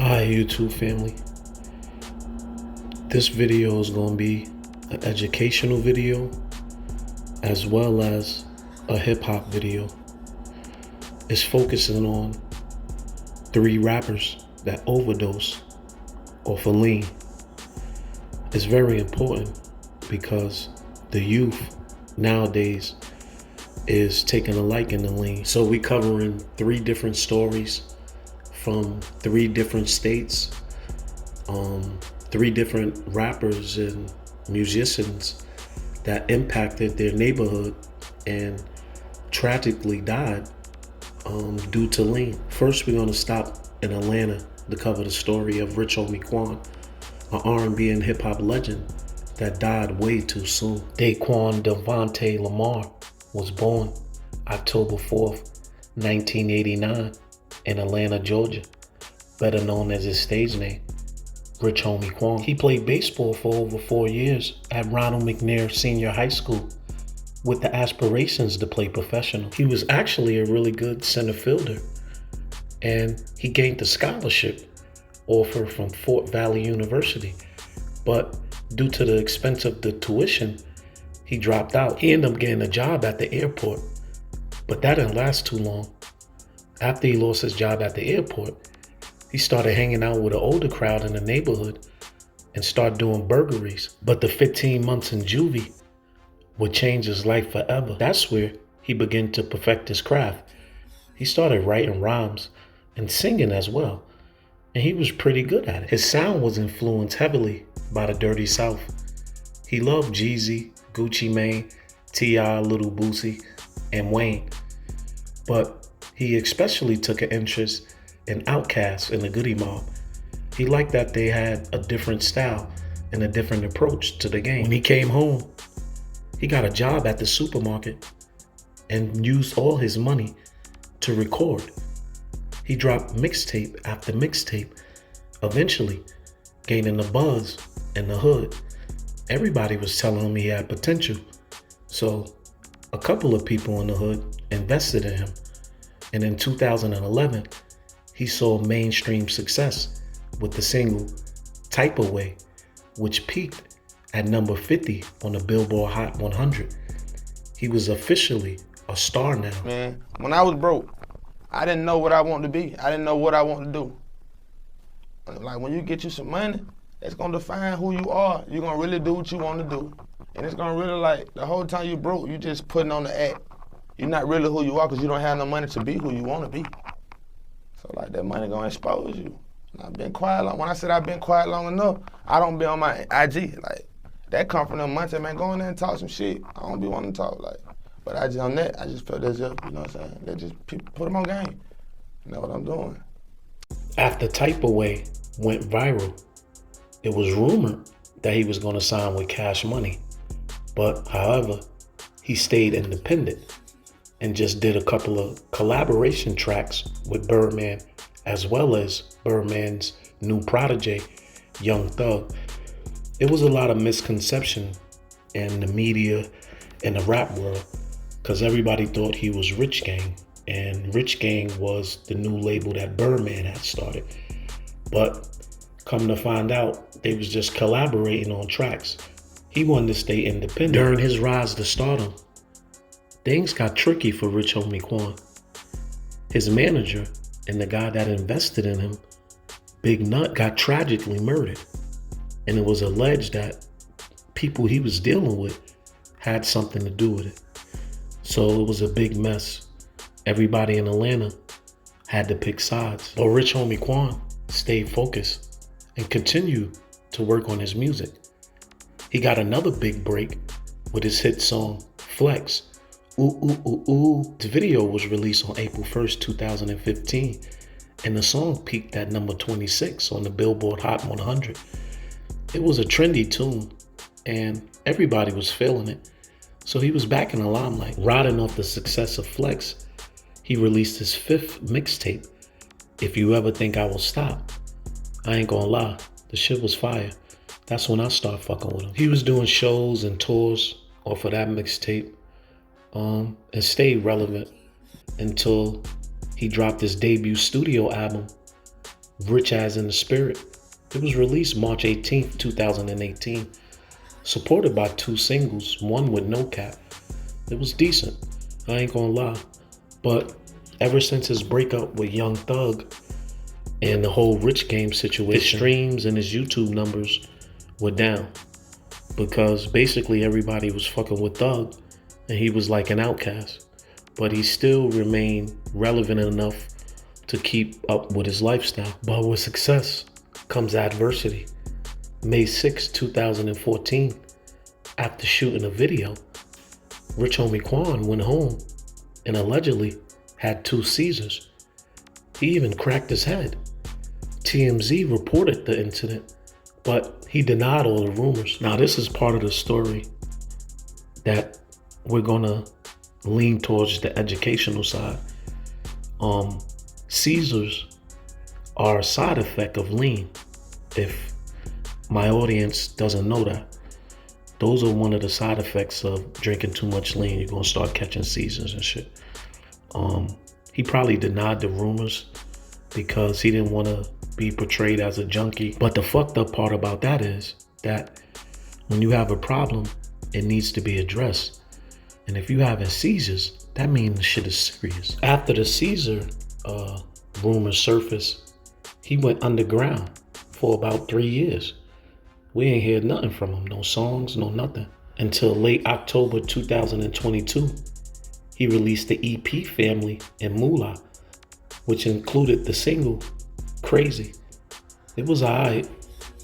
Hi YouTube family. This video is going to be an educational video as well as a hip hop video. It's focusing on 3 rappers that overdose off of lean. It's very important because the youth nowadays is taking a liking to lean. So we covering 3 different stories from 3 different states, 3 different rappers and musicians that impacted their neighborhood and tragically died due to lean. First, we're gonna stop in Atlanta to cover the story of Rich Homie Quan, an R&B and hip hop legend that died way too soon. Daquan Devontae Lamar was born October 4th, 1989 in Atlanta, Georgia, better known as his stage name, Rich Homie Quan. He played baseball for over 4 years at Ronald McNair Senior High School with the aspirations to play professional. He was actually a really good center fielder, and he gained a scholarship offer from Fort Valley University, but due to the expense of the tuition, he dropped out. He ended up getting a job at the airport, but that didn't last too long. After he lost his job at the airport, he started hanging out with an older crowd in the neighborhood and started doing burglaries. But the 15 months in juvie would change his life forever. That's where he began to perfect his craft. He started writing rhymes and singing as well, and he was pretty good at it. His sound was influenced heavily by the Dirty South. He loved Jeezy, Gucci Mane, T.I., Lil Boosie, and Wayne. But he especially took an interest in Outkast and the Goody Mob. He liked that they had a different style and a different approach to the game. When he came home, he got a job at the supermarket and used all his money to record. He dropped mixtape after mixtape, eventually gaining a buzz in the hood. Everybody was telling him he had potential. So a couple of people in the hood invested in him. And in 2011, he saw mainstream success with the single Type of Way, which peaked at number 50 on the Billboard Hot 100. He was officially a star now. Man, when I was broke, I didn't know what I wanted to be. I didn't know what I wanted to do. Like when you get you some money, it's gonna define who you are. You're gonna really do what you want to do. And it's gonna really, like, the whole time you broke, you just putting on the act. You're not really who you are because you don't have no money to be who you want to be. So like that money gonna expose you. And I've been quiet long. When I said I've been quiet long enough, I don't be on my IG. Like that come from them months, man, go in there and talk some shit. I don't be wanting to talk, like. But I just on that, I just felt as if, you know what I'm saying, they just put them on game. You know what I'm doing. After Type of Way went viral, it was rumored that he was gonna sign with Cash Money. But however, he stayed independent and just did a couple of collaboration tracks with Birdman, as well as Birdman's new protege, Young Thug. It was a lot of misconception in the media and the rap world because everybody thought he was Rich Gang, and Rich Gang was the new label that Birdman had started. But come to find out, they was just collaborating on tracks. He wanted to stay independent. During his rise to stardom, things got tricky for Rich Homie Quan. His manager and the guy that invested in him, Big Nut, got tragically murdered. And it was alleged that people he was dealing with had something to do with it. So it was a big mess. Everybody in Atlanta had to pick sides. But Rich Homie Quan stayed focused and continued to work on his music. He got another big break with his hit song, Flex. Ooh, ooh, ooh, ooh. The video was released on April 1st, 2015, and the song peaked at number 26 on the Billboard Hot 100. It was a trendy tune, and everybody was feeling it. So he was back in the limelight. Riding off the success of Flex, he released his 5th mixtape, If You Ever Think I Will Stop. I ain't gonna lie, the shit was fire. That's when I started fucking with him. He was doing shows and tours off of that mixtape, and stayed relevant until he dropped his debut studio album Rich as in the Spirit. It was released March 18th, 2018, supported by 2 singles, one with no cap. It was decent, I ain't gonna lie. But ever since his breakup with Young Thug and the whole Rich Game situation, his streams and his YouTube numbers were down because basically everybody was fucking with Thug and he was like an outcast. But he still remained relevant enough to keep up with his lifestyle. But with success comes adversity. May 6, 2014, after shooting a video, Rich Homie Quan went home and allegedly had 2 seizures. He even cracked his head. TMZ reported the incident, but he denied all the rumors. Now this is part of the story that we're gonna lean towards the educational side. Seizures are a side effect of lean. If my audience doesn't know that, those are one of the side effects of drinking too much lean. You're gonna start catching seizures and shit. He probably denied the rumors because he didn't want to be portrayed as a junkie. But the fucked up part about that is that when you have a problem, it needs to be addressed. And if you having seizures, that means the shit is serious. After the seizure rumors surfaced, he went underground for about 3 years. We ain't heard nothing from him, no songs, no nothing. Until late October 2022, he released the EP Family and Moolah, which included the single Crazy. It was alright,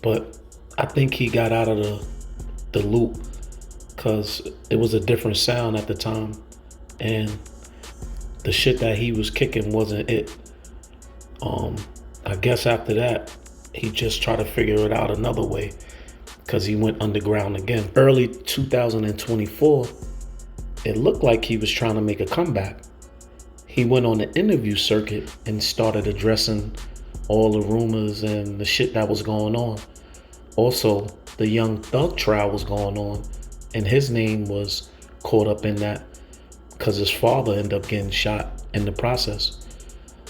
but I think he got out of the loop because it was a different sound at the time and the shit that he was kicking wasn't it. I guess after that, he just tried to figure it out another way because he went underground again. Early 2024, it looked like he was trying to make a comeback. He went on the interview circuit and started addressing all the rumors and the shit that was going on. Also, the Young Thug trial was going on and his name was caught up in that because his father ended up getting shot in the process.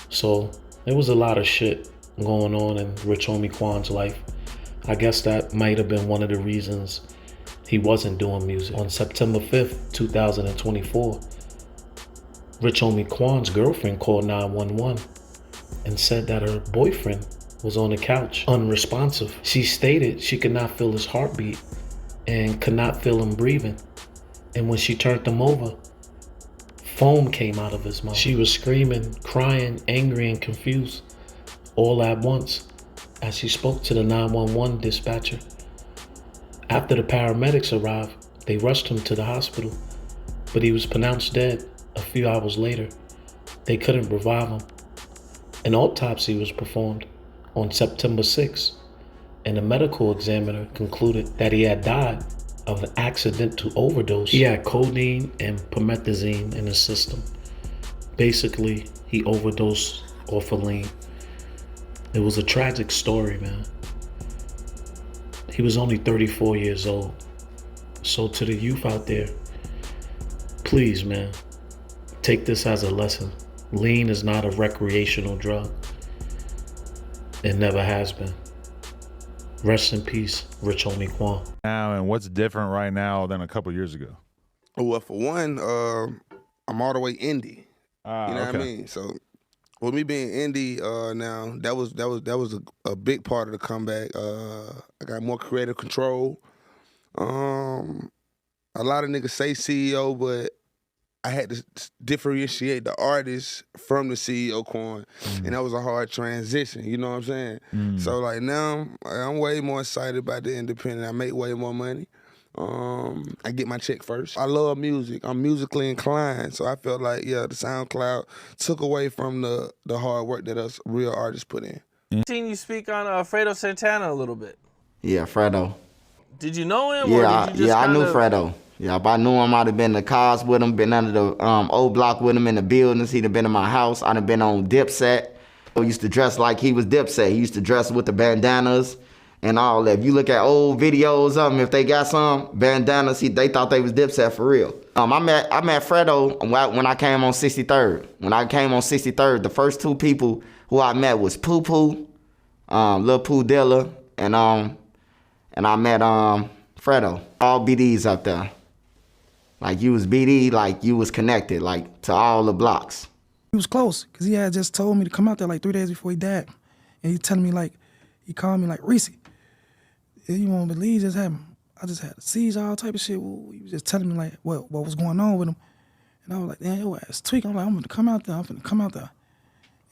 So there was a lot of shit going on in Rich Homie Quan's life. I guess that might have been one of the reasons he wasn't doing music. On September 5th, 2024, Rich Homie Quan's girlfriend called 911 and said that her boyfriend was on the couch, unresponsive. She stated she could not feel his heartbeat and could not feel him breathing. And when she turned him over, foam came out of his mouth. She was screaming, crying, angry, and confused all at once as she spoke to the 911 dispatcher. After the paramedics arrived, they rushed him to the hospital, but he was pronounced dead a few hours later. They couldn't revive him. An autopsy was performed on September 6th, and the medical examiner concluded that he had died of an accidental overdose. He had codeine and promethazine in his system. Basically, he overdosed off of lean. It was a tragic story, man. He was only 34 years old. So to the youth out there, please, man, take this as a lesson. Lean is not a recreational drug. It never has been. Rest in peace, Rich Homie Quan. Now, and what's different right now than a couple years ago? Well, for one, I'm all the way indie. You know what I mean? So with me being indie now, that was a big part of the comeback. I got more creative control. A lot of niggas say CEO, but I had to differentiate the artist from the CEO Quan, and that was a hard transition. You know what I'm saying? So like now, I'm way more excited about the independent. I make way more money. I get my check first. I love music. I'm musically inclined, so I felt like, yeah, the SoundCloud took away from the hard work that us real artists put in. Seen you speak on Fredo Santana a little bit. Yeah, Fredo. Did you know him? Yeah, or did you just I knew Fredo. Yeah, if I knew him, I'd have been in the cars with him, been under the old block with him in the buildings. He'd have been in my house. I'd have been on Dipset. He used to dress like he was Dipset. He used to dress with the bandanas and all that. If you look at old videos of them, if they got some bandanas, they thought they was Dipset for real. I met Fredo when I came on 63rd. When I came on 63rd, the first 2 people who I met was Poo Poo Lil Pooh Dilla, and I met Fredo. All BDs up there. Like you was BD, like you was connected, like to all the blocks. He was close, because he had just told me to come out there like 3 days before he died. And he telling me like, he called me like, Reese, you won't believe this happened. I just had a seizure, all type of shit. Well, he was just telling me like what was going on with him. And I was like, damn, your ass tweaking. I'm like, I'm gonna come out there.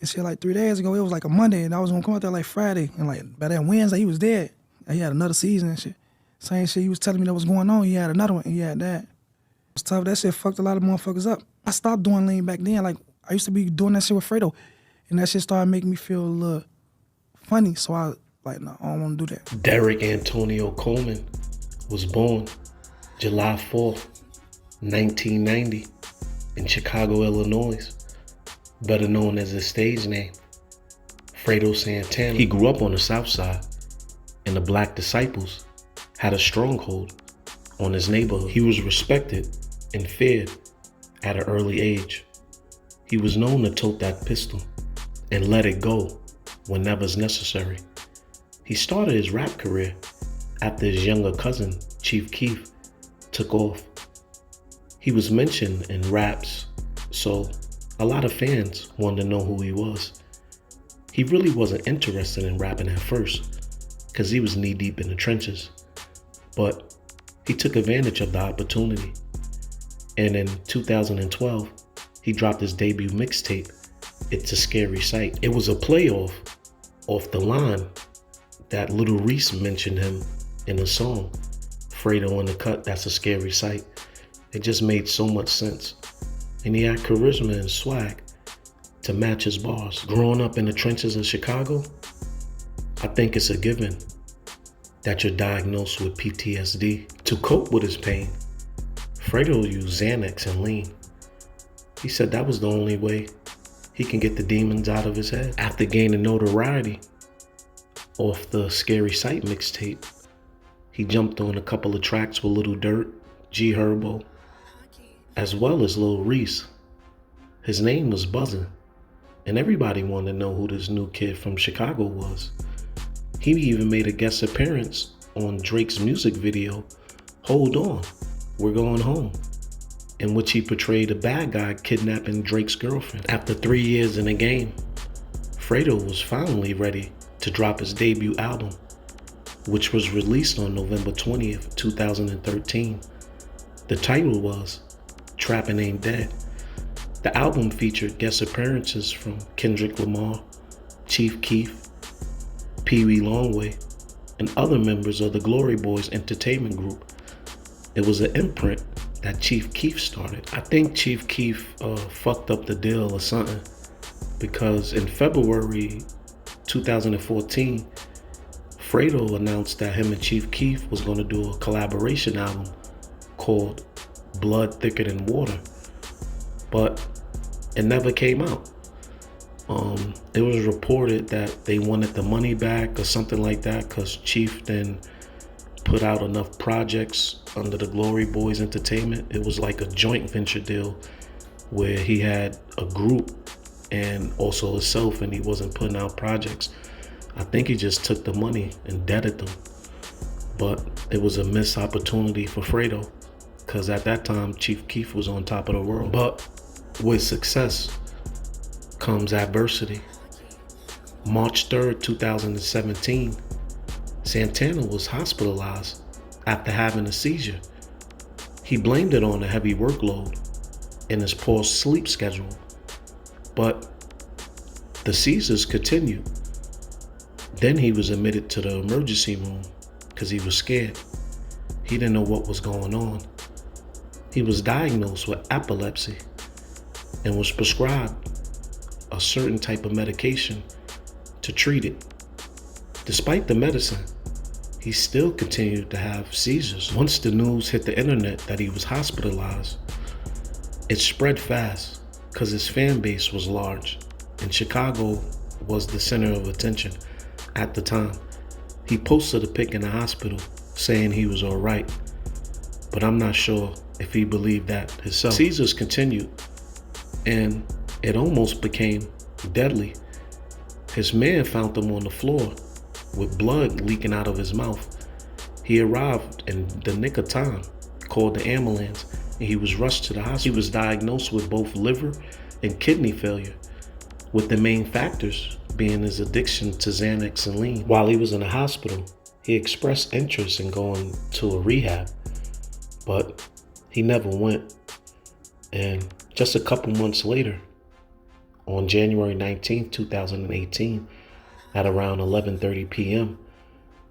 And shit, like 3 days ago, it was like a Monday, and I was gonna come out there like Friday. And like by that Wednesday, he was dead. And he had another season and shit. Same shit he was telling me that was going on. He had another one, and he had that. It was tough. That shit fucked a lot of motherfuckers up. I stopped doing lean back then. Like, I used to be doing that shit with Fredo, and that shit started making me feel a little funny. So I like, no, I don't want to do that. Derek Antonio Coleman was born July 4th, 1990 in Chicago, Illinois, better known as his stage name, Fredo Santana. He grew up on the South Side, and the Black Disciples had a stronghold on his neighborhood. He was respected and feared at an early age. He was known to tote that pistol and let it go whenever's necessary. He started his rap career after his younger cousin, Chief Keef, took off. He was mentioned in raps, so a lot of fans wanted to know who he was. He really wasn't interested in rapping at first, because he was knee-deep in the trenches. But he took advantage of the opportunity. And in 2012, he dropped his debut mixtape, It's a Scary Sight. It was a playoff off the line that Little Reese mentioned him in a song, Fredo in the Cut, That's a Scary Sight. It just made so much sense. And he had charisma and swag to match his bars. Growing up in the trenches of Chicago, I think it's a given that you're diagnosed with PTSD. To cope with his pain, Fredo used Xanax and lean. He said that was the only way he can get the demons out of his head. After gaining notoriety off the Scary Sight mixtape, he jumped on a couple of tracks with Lil Durk, G Herbo, as well as Lil Reese. His name was buzzing, and everybody wanted to know who this new kid from Chicago was. He even made a guest appearance on Drake's music video, Hold On, We're Going Home, in which he portrayed a bad guy kidnapping Drake's girlfriend. After 3 years in the game, Fredo was finally ready to drop his debut album, which was released on November 20th, 2013. The title was Trappin' Ain't Dead. The album featured guest appearances from Kendrick Lamar, Chief Keef, Pee Wee Longway, and other members of the Glory Boys entertainment group. It was an imprint that Chief Keef started. I think Chief Keef fucked up the deal or something, because in February 2014, Fredo announced that him and Chief Keef was going to do a collaboration album called Blood Thicker Than Water, but it never came out. It was reported that they wanted the money back or something like that, because Chief then put out enough projects under the Glory Boys Entertainment. It was like a joint venture deal where he had a group and also himself, and he wasn't putting out projects. I think he just took the money and deaded them. But it was a missed opportunity for Fredo, because at that time, Chief Keef was on top of the world. But with success comes adversity. March 3rd, 2017, Santana was hospitalized after having a seizure. He blamed it on the heavy workload and his poor sleep schedule. But the seizures continued. Then he was admitted to the emergency room because he was scared. He didn't know what was going on. He was diagnosed with epilepsy and was prescribed a certain type of medication to treat it. Despite the medicine, he still continued to have seizures. Once the news hit the internet that he was hospitalized, it spread fast because his fan base was large, and Chicago was the center of attention at the time. He posted a pic in the hospital saying he was all right, but I'm not sure if he believed that himself. Seizures continued, and it almost became deadly. His man found him on the floor with blood leaking out of his mouth. He arrived in the nick of time, called the ambulance, and he was rushed to the hospital. He was diagnosed with both liver and kidney failure, with the main factors being his addiction to Xanax and lean. While he was in the hospital, he expressed interest in going to a rehab, but he never went. And just a couple months later, on January 19th, 2018, at around 11:30 p.m.,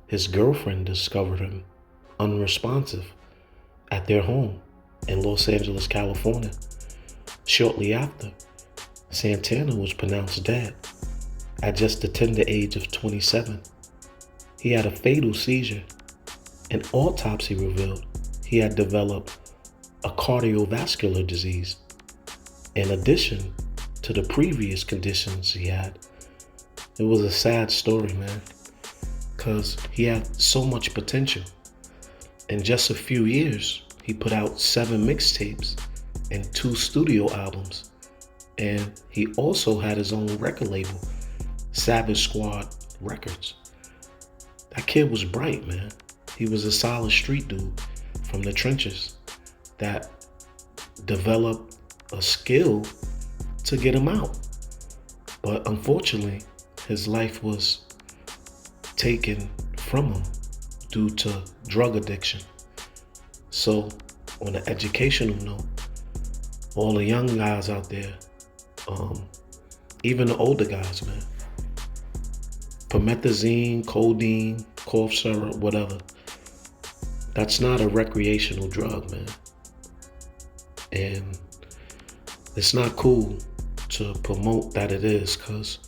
his girlfriend discovered him unresponsive at their home in Los Angeles, California. Shortly after, Santana was pronounced dead at just the tender age of 27. He had a fatal seizure. An autopsy revealed he had developed a cardiovascular disease, in addition to the previous conditions he had. It was a sad story, man, because he had so much potential. In just a few years, he put out 7 mixtapes and 2 studio albums. And he also had his own record label, Savage Squad Records. That kid was bright, man. He was a solid street dude from the trenches that developed a skill to get him out. But unfortunately, his life was taken from him due to drug addiction. So, on an educational note, all the young guys out there, even the older guys, man, promethazine, codeine, cough syrup, whatever, that's not a recreational drug, man. And it's not cool to promote that it is, because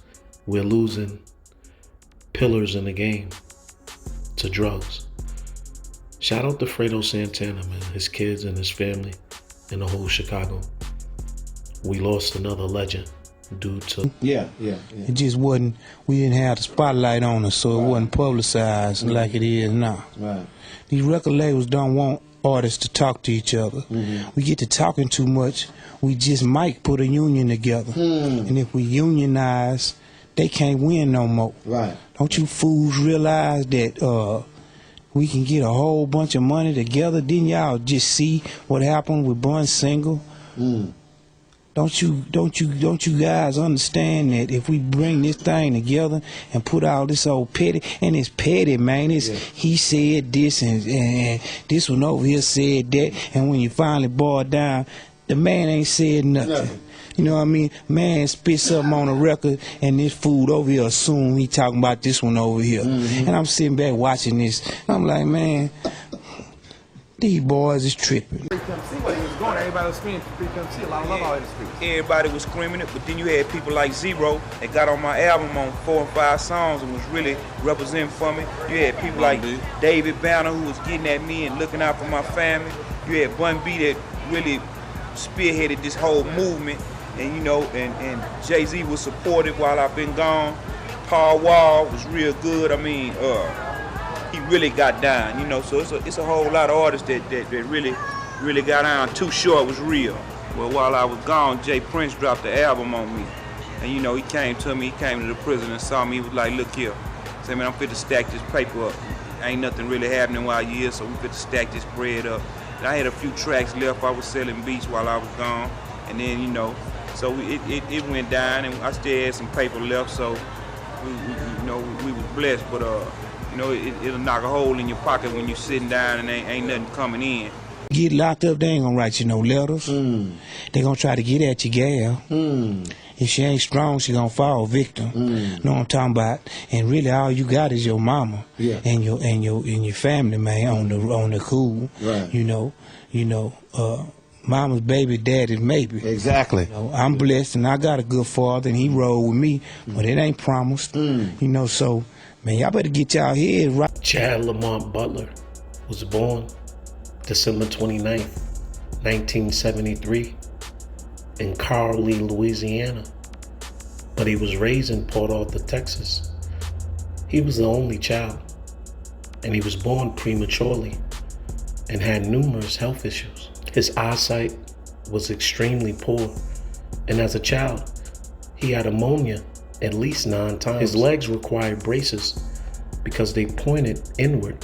we're losing pillars in the game to drugs. Shout out to Fredo Santana, man, his kids and his family, and the whole Chicago. We lost another legend due to... Yeah. It just wasn't, we didn't have the spotlight on us, so it wasn't publicized like it is now. Right. These record labels don't want artists to talk to each other. We get to talking too much, we just might put a union together. And if we unionize, they can't win no more. Right. Don't you fools realize that we can get a whole bunch of money together? Didn't y'all just see what happened with Bun Single? Don't you guys understand that if we bring this thing together and put all this old petty, and it's petty, man, it's he said this and this one over here said that, and when you finally boil down, the man ain't said nothing. You know what I mean? Man spit something on a record, and this fool over here assume he talking about this one over here. And I'm sitting back watching this. I'm like, man, these boys is tripping. Everybody was screaming for Pimp C. A lot of love out in the streets. Everybody was screaming it, but then you had people like Zero that got on my album on 4 or 5 songs and was really representing for me. You had people like David Banner who was getting at me and looking out for my family. You had Bun B that really spearheaded this whole movement, and you know, and Jay-Z was supportive while I've been gone. Paul Wall was real good. I mean, he really got down, you know. So it's a whole lot of artists that really got down. Too Short was real. Well, while I was gone, Jay Prince dropped the album on me. And you know, he came to me, he came to the prison and saw me, he was like, look here. I said, man, I'm fit to stack this paper up. Ain't nothing really happening while you're here, so we fit to stack this bread up. And I had a few tracks left, I was selling beats while I was gone. And then, you know, so it went down, and I still had some paper left, so we was blessed, but you know, it'll knock a hole in your pocket when you're sitting down and ain't nothing coming in. Get locked up, they ain't gonna write you no letters. They gonna try to get at your gal. If she ain't strong, she gonna fall victim. Know what I'm talking about? And really, all you got is your mama and your family, man, on the cool. Right. You know, mama's baby, daddy's maybe. Exactly. You know, I'm blessed and I got a good father and he rolled with me, but it ain't promised. You know, so man, y'all better get y'all head right. Chad Lamont Butler was born December 29th, 1973 in Carly, Louisiana, but he was raised in Port Arthur, Texas. He was the only child, and he was born prematurely and had numerous health issues. His eyesight was extremely poor, and as a child, he had pneumonia at least 9 times. His legs required braces, because they pointed inward.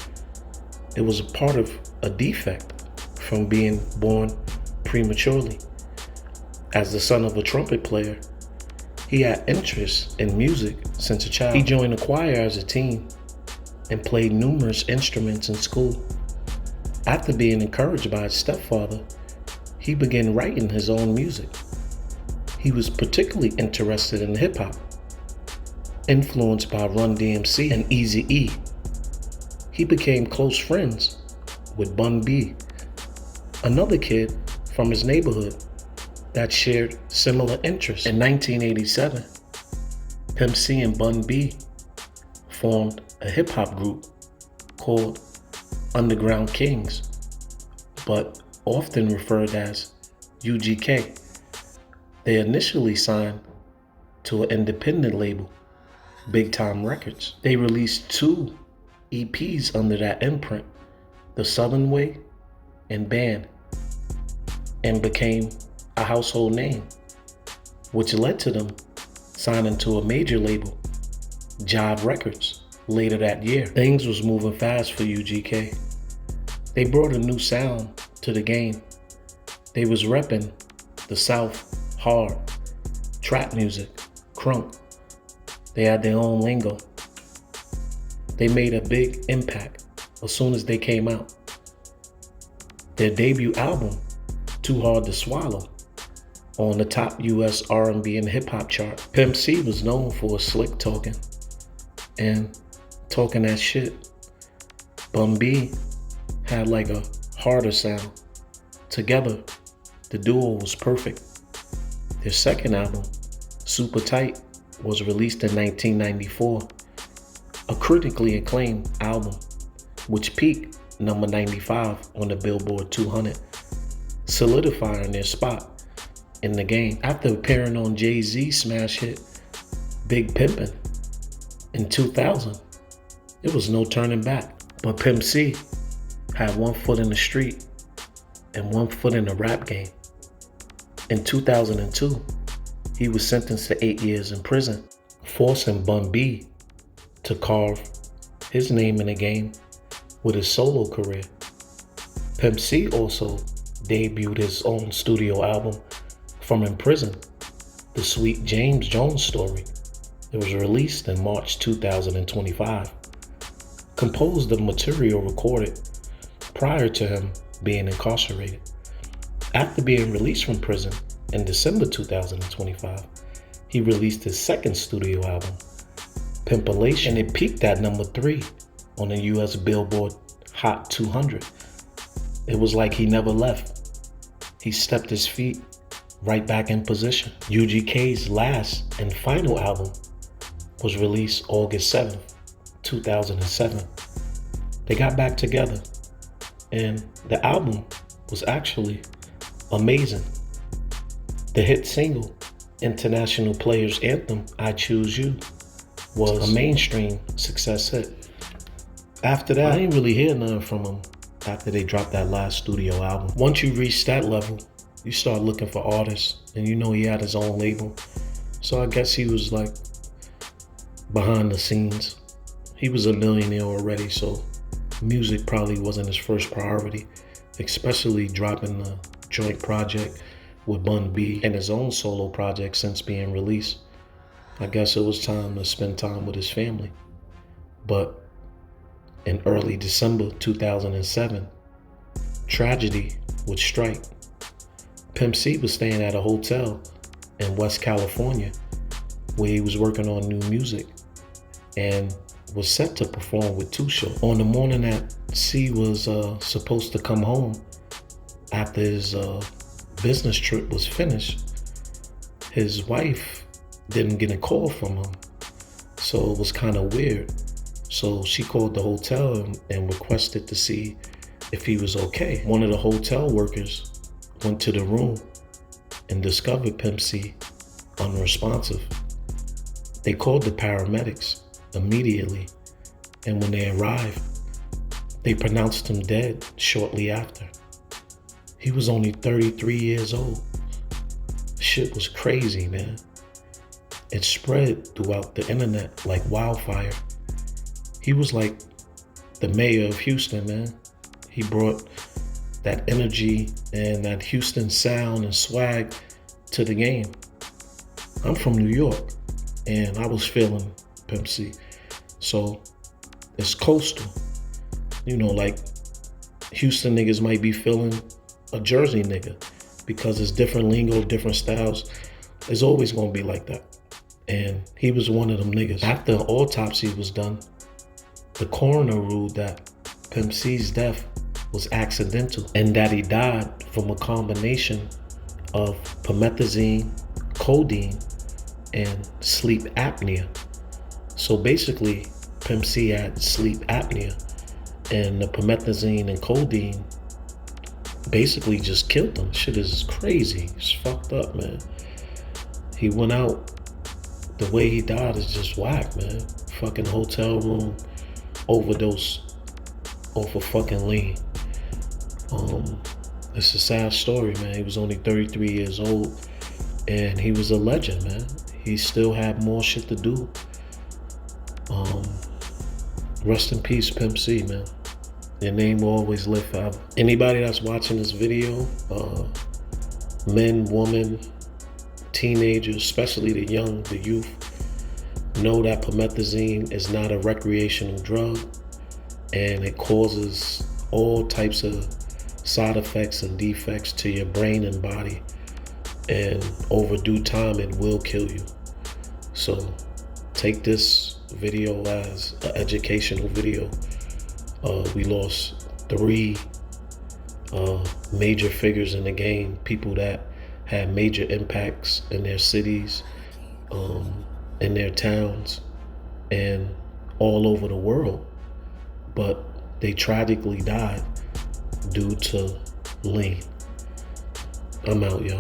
It was a part of a defect from being born prematurely. As the son of a trumpet player, he had interest in music since a child. He joined a choir as a teen and played numerous instruments in school. After being encouraged by his stepfather, he began writing his own music. He was particularly interested in hip hop, influenced by Run DMC and Eazy-E. He became close friends with Bun B, another kid from his neighborhood that shared similar interests. In 1987, Pimp C and Bun B formed a hip hop group called Underground Kings, but often referred as UGK. They initially signed to an independent label, Big Time Records. They released 2 EPs under that imprint, The Southern Way and Band, and became a household name, which led to them signing to a major label, Jive Records, later that year. Things was moving fast for UGK. They brought a new sound to the game. They was repping the South hard, trap music, crunk. They had their own lingo. They made a big impact as soon as they came out. Their debut album, Too Hard to Swallow, on the top US R&B and hip hop chart. Pimp C was known for his slick talking and talking that shit. Bun B had like a harder sound. Together, the duo was perfect. Their second album, Super Tight, was released in 1994, a critically acclaimed album, which peaked number 95 on the Billboard 200, solidifying their spot in the game. After appearing on Jay-Z's smash hit, Big Pimpin' in 2000, it was no turning back. But Pimp C had one foot in the street and one foot in the rap game. In 2002, he was sentenced to 8 years in prison, forcing Bun B to carve his name in the game with his solo career. Pimp C also debuted his own studio album from in prison, The Sweet James Jones Story. It was released in March 2025, composed of material recorded prior to him being incarcerated. After being released from prison in December 2025, he released his second studio album, Pimpalation, and it peaked at number 3 on the US Billboard Hot 200. It was like he never left. He stepped his feet right back in position. UGK's last and final album was released August 7th, 2007. They got back together, and the album was actually amazing. The hit single, International Players Anthem, I Choose You, was a mainstream success hit. After that, I didn't really hear nothing from him after they dropped that last studio album. Once you reach that level, you start looking for artists, and you know he had his own label. So I guess he was like behind the scenes. He was a millionaire already, so music probably wasn't his first priority, especially dropping the joint project with Bun B and his own solo project since being released. I guess it was time to spend time with his family. But in early December 2007, tragedy would strike. Pimp C was staying at a hotel in West California where he was working on new music and was set to perform with Too Short. On the morning that C was supposed to come home after his business trip was finished, his wife didn't get a call from him, so it was kind of weird. So she called the hotel and requested to see if he was okay. One of the hotel workers went to the room and discovered Pimp C unresponsive. They called the paramedics immediately, and when they arrived, they pronounced him dead shortly after. He was only 33 years old. Shit was crazy, man. It spread throughout the internet like wildfire. He was like the mayor of Houston, man. He brought that energy and that Houston sound and swag to the game. I'm from New York, and I was feeling Pimp C. So it's coastal. You know, like Houston niggas might be feeling a Jersey nigga because it's different lingo, different styles. It's always gonna be like that. And he was one of them niggas. After the autopsy was done, the coroner ruled that Pimp C's death was accidental and that he died from a combination of promethazine, codeine, and sleep apnea. So basically, Pimp C had sleep apnea, and the promethazine and codeine basically just killed him. Shit is crazy. It's fucked up, man. He went out, the way he died is just whack, man. Fucking hotel room, overdose off of fucking lean. It's a sad story, man. He was only 33 years old, and he was a legend, man. He still had more shit to do. Rest in peace, Pimp C, man. Your name will always live forever. Anybody that's watching this video, men, women, teenagers, especially the young, the youth, know that promethazine is not a recreational drug, and it causes all types of side effects and defects to your brain and body, and over due time it will kill you. So take this video as an educational video. We lost 3 major figures in the game, people that had major impacts in their cities, in their towns, and all over the world. But they tragically died due to lean. I'm out, y'all.